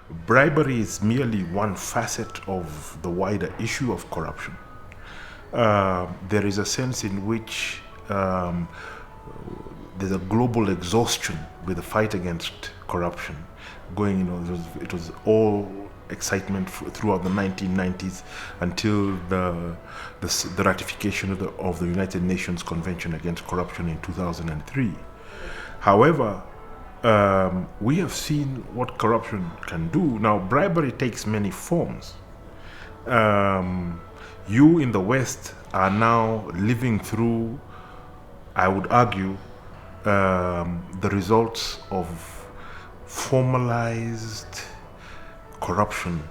Bribery is merely one facet of the wider issue of corruption. There is a sense in which there's a global exhaustion with the fight against corruption going, it was all excitement throughout the 1990s until the ratification of the United Nations Convention Against Corruption in 2003. However, we have seen what corruption can do. Now, bribery takes many forms. You in the West are now living through, I would argue, the results of formalized corruption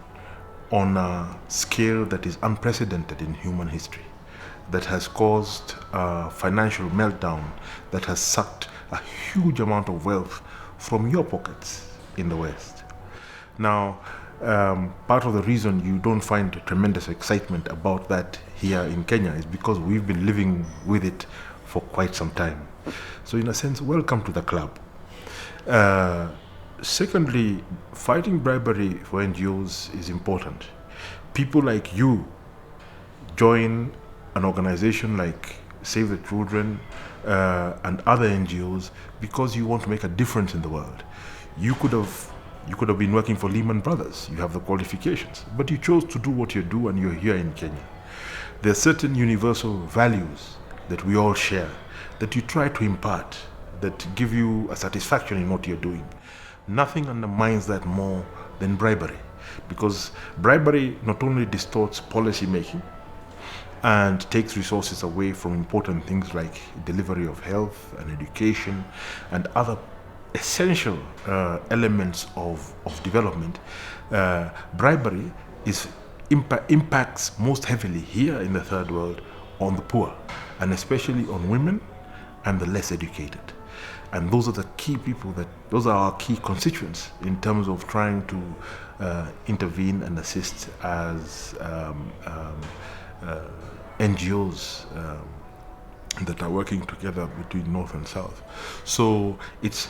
on a scale that is unprecedented in human history, that has caused a financial meltdown, that has sucked a huge amount of wealth from your pockets in the West. Now, part of the reason you don't find tremendous excitement about that here in Kenya is because we've been living with it for quite some time. So in a sense, welcome to the club. Secondly, fighting bribery for NGOs is important. People like you join an organization like Save the Children and other NGOs because you want to make a difference in the world. You could have been working for Lehman Brothers. You have the qualifications, but you chose to do what you do, and you're here in Kenya. There are certain universal values that we all share, that you try to impart, that give you a satisfaction in what you're doing. Nothing undermines that more than bribery, because bribery not only distorts policy making and takes resources away from important things like delivery of health and education and other essential elements of development. Bribery impacts most heavily here in the third world on the poor, and especially on women and the less educated. And those are the key people, those are our key constituents in terms of trying to intervene and assist as NGOs that are working together between North and South. So it's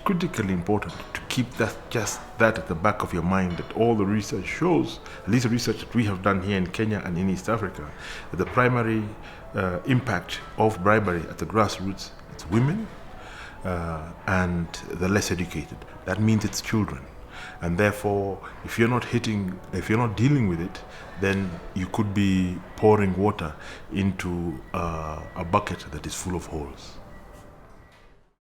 critically important to keep that at the back of your mind, that all the research shows, at least the research that we have done here in Kenya and in East Africa, that the primary impact of bribery at the grassroots, it's women and the less educated. That means it's children. And therefore, if you're not dealing with it, then you could be pouring water into a bucket that is full of holes.